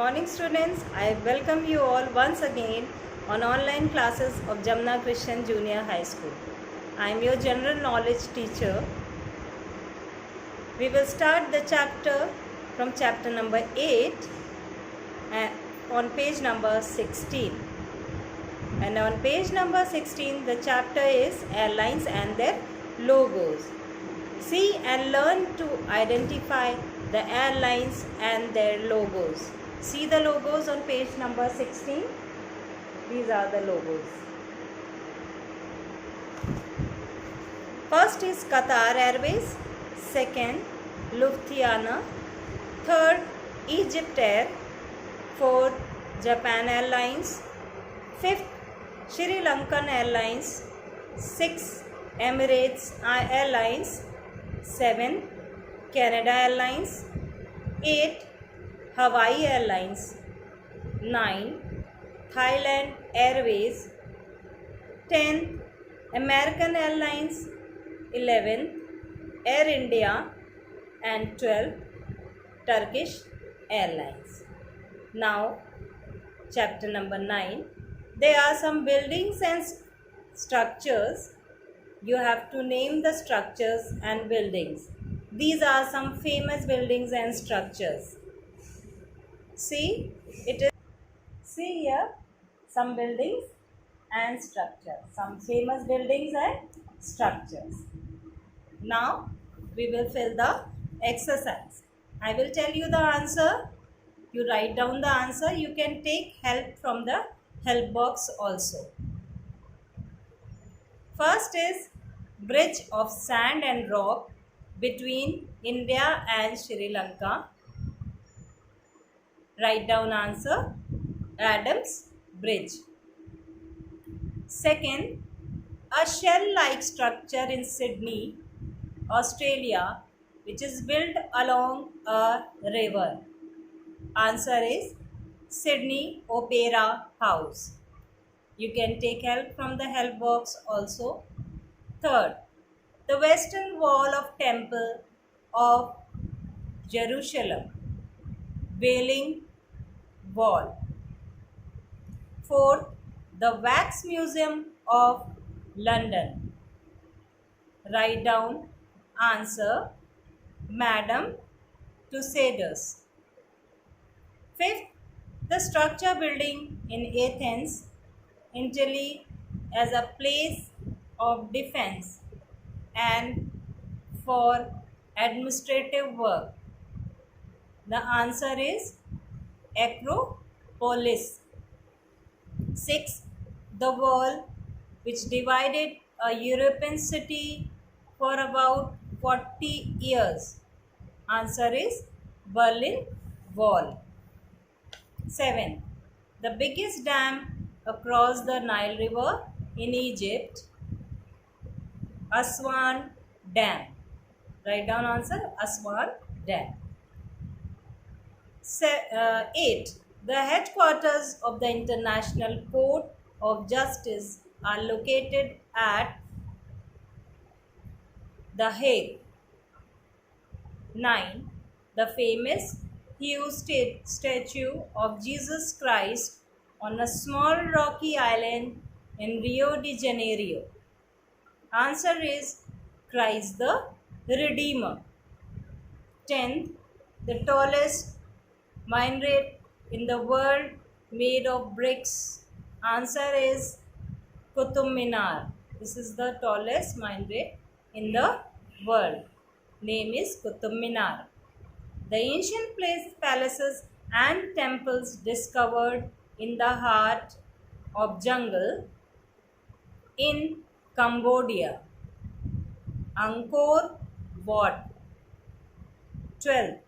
morning students. I welcome you all once again on online classes of Jamna Christian Junior High School. I am your general knowledge teacher. We will start the chapter from chapter number 8 on page number 16. And on page number 16 the chapter is airlines and their logos. See and learn to identify the airlines and their logos. See the logos on page number 16. These are the logos. First is Qatar Airways, second Lufthansa, third Egypt Air, fourth Japan Airlines, fifth Sri Lankan Airlines, sixth Emirates Airlines, 7 Canada Airlines, 8 Hawaii Airlines, 9 Thailand Airways, 10 American Airlines, 11 Air India, and 12 Turkish Airlines. Now chapter number 9. There are some buildings and structures. You have to name the structures and buildings. These are some famous buildings and structures. See here some buildings and structures. Some famous buildings and structures. Now we will fill the exercise. I will tell you the answer. You write down the answer. You can take help from the help box also. First is bridge of sand and rock between India and Sri Lanka. Write down answer. Adams Bridge. Second, a shell-like structure in Sydney, Australia, which is built along a river. Answer is Sydney Opera House. You can take help from the help box also. Third, the western wall of Temple of Jerusalem, Wailing Wall. Fourth, the Wax Museum of London. Write down answer, Madame Tussauds. Fifth, the structure building in Athens, Italy, as a place of defense and for administrative work. The answer is Acropolis. 6. The wall which divided a European city for about 40 years. Answer is Berlin Wall. 7. The biggest dam across the Nile River in Egypt, Aswan Dam. Write down answer, Aswan Dam. 8. The headquarters of the International Court of Justice are located at The Hague. 9. The famous huge statue of Jesus Christ on a small rocky island in Rio de Janeiro. Answer is Christ the Redeemer. 10th, the tallest minaret in the world made of bricks. Answer is Qutub Minar. This is the tallest minaret in the world. Name is Qutub Minar. The ancient palaces and temples discovered in the heart of jungle in Cambodia. Angkor Wat. 12.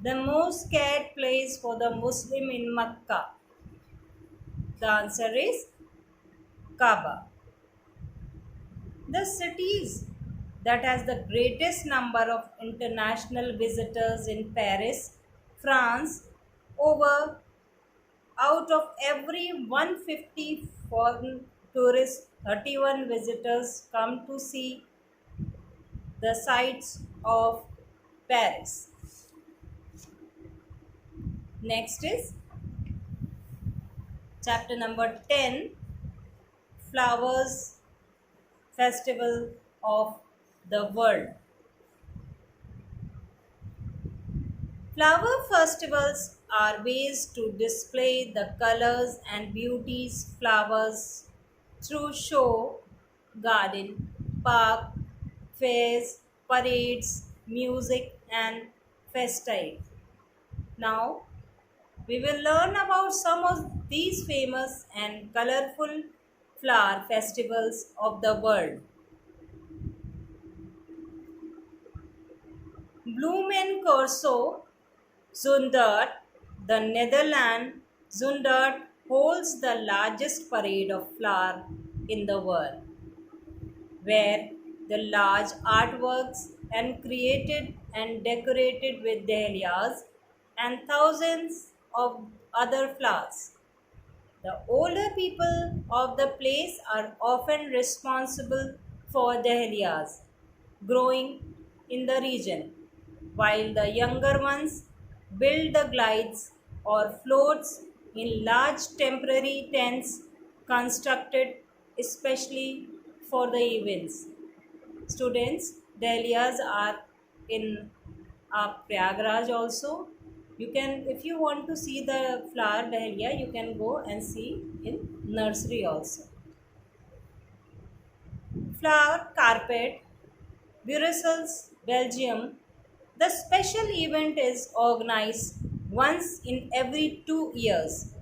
The most scared place for the Muslim in Mecca. The answer is Kaaba. The cities that has the greatest number of international visitors in Paris, France. Out of every 150 foreign tourists, 31 visitors come to see the sights of Paris. Next is Chapter number 10, Flowers Festival of the World. Flower festivals are ways to display the colors and beauties flowers through show, garden, park, fairs, parades, music and festive. Now we will learn about some of these famous and colorful flower festivals of the world. Bloemencorso, Zundert, the Netherlands. Zundert holds the largest parade of flowers in the world, where the large artworks and created and decorated with dahlias and thousands of other flowers. The older people of the place are often responsible for dahlias growing in the region, while the younger ones build the glides or floats in large temporary tents constructed especially for the events. Students, dahlias are in Prayagraj also. You can, if you want to see the flower dahlia, you can go and see in nursery also. Flower carpet, Brussels, Belgium. The special event is organized once in every 2 years.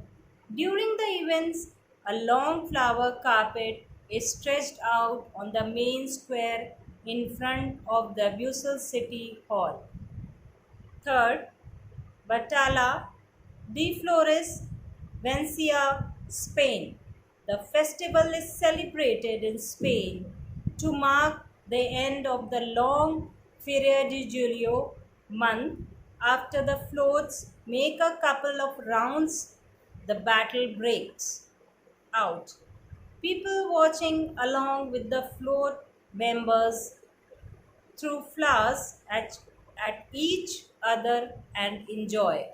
During the events, a long flower carpet is stretched out on the main square in front of the Brussels City Hall. Third, Batalla de Flores, Valencia, Spain. The festival is celebrated in Spain to mark the end of the long Feria de Julio month. After the floats make a couple of rounds, the battle breaks out. People watching along with the float members throw flowers at each other and enjoy.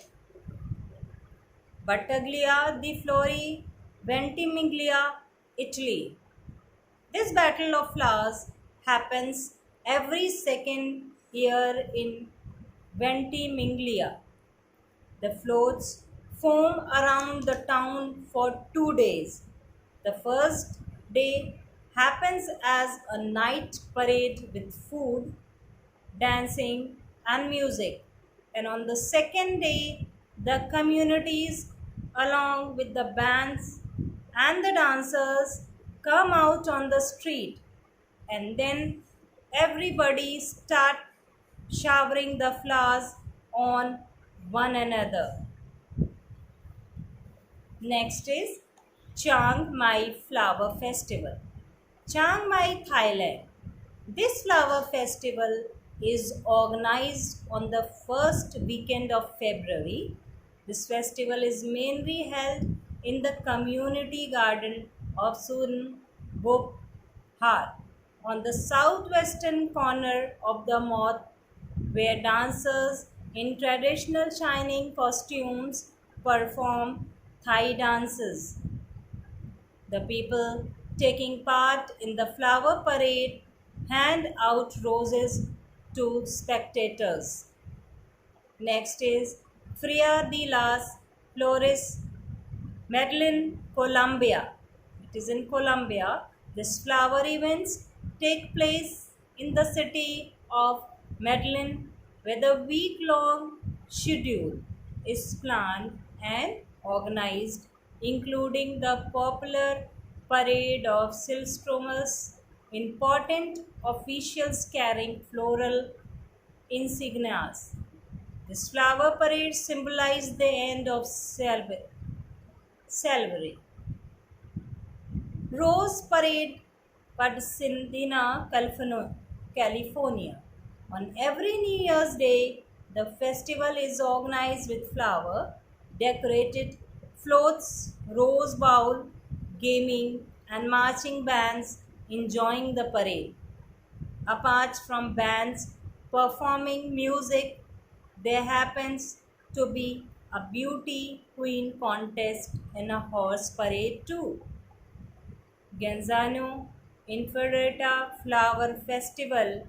Battaglia di Flori, Ventimiglia, Italy. This battle of flowers happens every second year in Ventimiglia. The floats foam around the town for 2 days. The first day happens as a night parade with food, dancing, and music. And on the second day, the communities, along with the bands and the dancers, come out on the street. And then everybody start showering the flowers on one another. Next is Chiang Mai Flower Festival. Chiang Mai, Thailand. This flower festival is organized on the first weekend of February. This festival is mainly held in the community garden of Sun Buk Hat on the southwestern corner of the moth, where dancers in traditional shining costumes perform Thai dances. The people taking part in the flower parade hand out roses to spectators. Next is Fria de las Flores, Medellin, Colombia. It is in Colombia. These flower events take place in the city of Medellin, where the week-long schedule is planned and organized, including the popular parade of Silstromus, important officials carrying floral insignias. This flower parade symbolizes the end of slavery. Rose Parade, Pasadena, California. On every New Year's Day, the festival is organized with flower, decorated floats, rose bowl, gaming, and marching bands enjoying the parade. Apart from bands performing music, there happens to be a beauty queen contest and a horse parade too. Genzano Inferrata Flower Festival,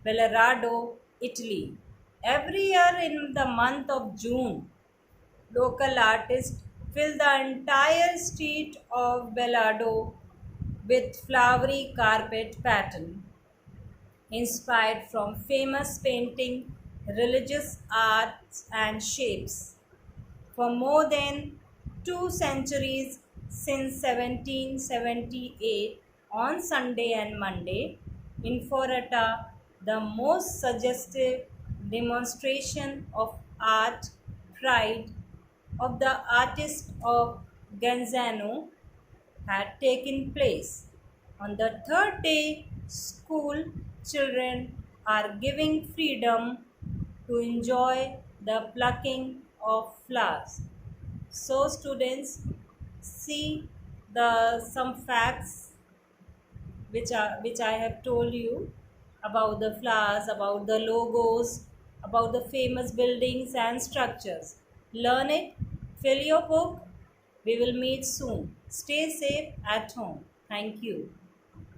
Bellarado, Italy. Every year in the month of June, local artists fill the entire street of Bellardo with flowery carpet pattern inspired from famous painting, religious arts and shapes. For more than 2 centuries, since 1778, on Sunday and Monday, in Forata, the most suggestive demonstration of art pride of the artist of Genzano had taken place. On the third day, school children are giving freedom to enjoy the plucking of flowers. So students, see the some facts which I have told you about the flowers, about the logos, about the famous buildings and structures. Learn it, fill your book. We will meet soon. Stay safe at home. Thank you.